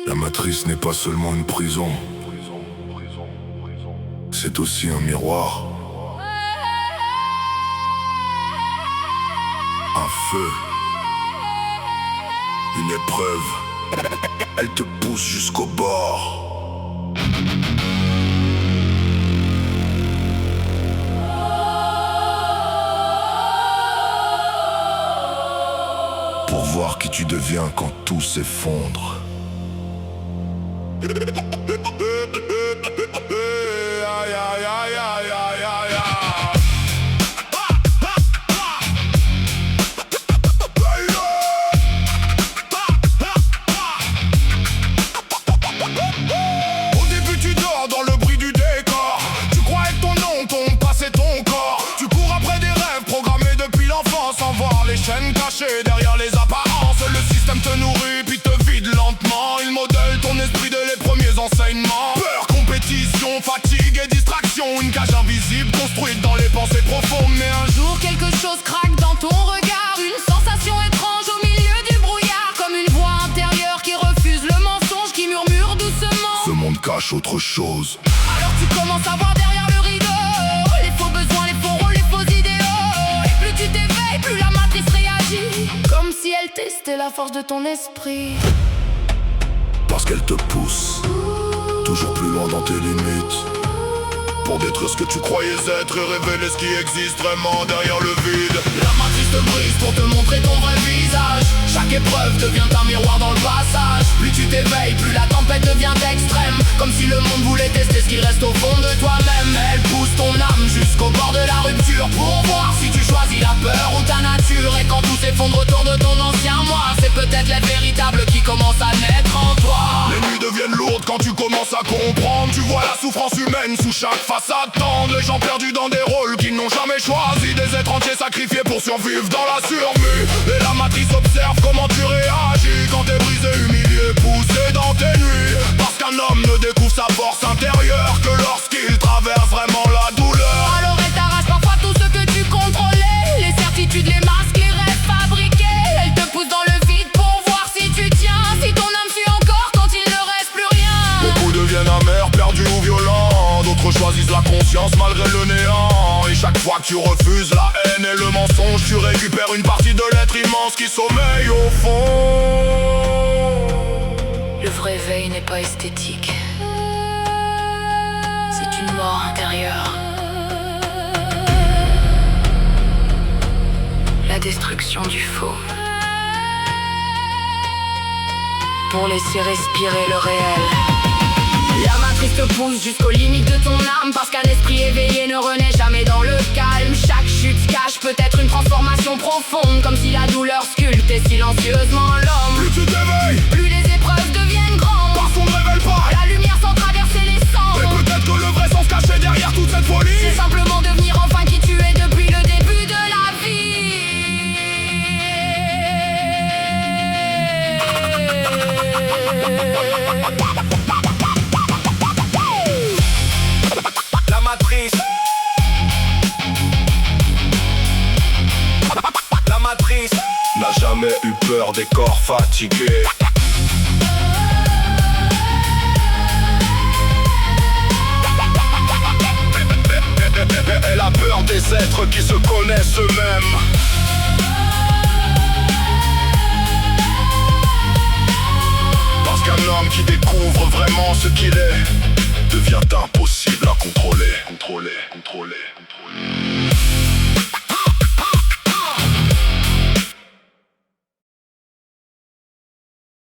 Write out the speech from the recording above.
La matrice n'est pas seulement une prison, c'est aussi un miroir, un feu, une épreuve. Elle te pousse jusqu'au bord. Pour voir qui tu deviens quand tout s'effondre. Au début tu dors dans le bruit du décor. Tu croyais que ton nom, ton passé, ton corps. Tu cours après des rêves programmés depuis l'enfance, sans voir les chaînes cachées derrière les apparences. Le système te nourrit puis te vide lentement. Il modèle ton esprit dès les premiers enseignements. Peur, compétition, fatigue et distraction. Une cage invisible construite dans les pensées profondes. Mais un jour quelque chose craque dans ton regard. Une sensation étrange au milieu du brouillard. Comme une voix intérieure qui refuse le mensonge, qui murmure doucement. Ce monde cache autre chose. Alors tu commences à voir derrière le rideau les faux besoins, les faux rôles, les faux idéaux. Et plus tu t'éveilles, plus la matrice réagit. Comme si elle testait la force de ton esprit. Parce qu'elle te pousse toujours plus loin dans tes limites, pour détruire ce que tu croyais être et révéler ce qui existe vraiment derrière le vide. La matrice te brise pour te montrer ton vrai visage. Chaque épreuve devient un miroir dans le passage. Plus tu t'éveilles, plus la tempête devient extrême. Comme si le monde voulait tester ce qui reste au fond de toi-même. Elle pousse ton âme jusqu'au bord de la rupture, pour voir si tu choisis la peur ou ta nature. Et quand tout s'effondre autour de ton ancien moi, c'est peut-être l'être véritable qui commence à naître en toi. Les nuits deviennent lourdes quand tu commences à comprendre. Tu vois la souffrance humaine sous chaque façade tendre. Les gens perdus dans des rôles qu'ils n'ont jamais choisis. Des êtres entiers sacrifiés pour survivre dans la surmue. Et la matrice observe comment tu réagis quand t'es brisé, humilié, poussé dans tes nuits. Parce qu'un homme ne découvre sa force intérieure que lorsqu'il traverse vraiment la douleur. Alors elle t'arrache parfois tout ce que tu contrôlais. Les certitudes, les masques, les rêves fabriqués. Elle te pousse dans le vide pour voir si tu tiens, si ton âme suit encore quand il ne reste plus rien. Beaucoup deviennent amers, perdus ou violents. D'autres choisissent la conscience malgré le néant. Et chaque fois que tu refuses la haine et le mensonge, tu récupères une partie de l'être immense qui sommeille au fond. Le vrai veille n'est pas esthétique. C'est une mort intérieure. La destruction du faux. Pour laisser respirer le réel. La matrice te pousse jusqu'aux limites de ton âme. Parce qu'un esprit éveillé ne renaît jamais dans le calme. Chaque chute cache peut-être une transformation profonde. Comme si la douleur sculptait silencieusement l'homme. Plus tu t'éveilles, Plus les épreuves deviennent grandes. parce qu'on ne révèle pas. La lumière sans traverser les cendres. Et peut-être que le vrai sens caché derrière toute cette folie, C'est simplement devenir enfin qui tu es depuis le début de la la matrice. La matrice N'a jamais eu peur des corps fatigués. Elle a peur des êtres qui se connaissent eux-mêmes. Parce qu'un homme qui découvre vraiment ce qu'il est devient impossible à contrôler.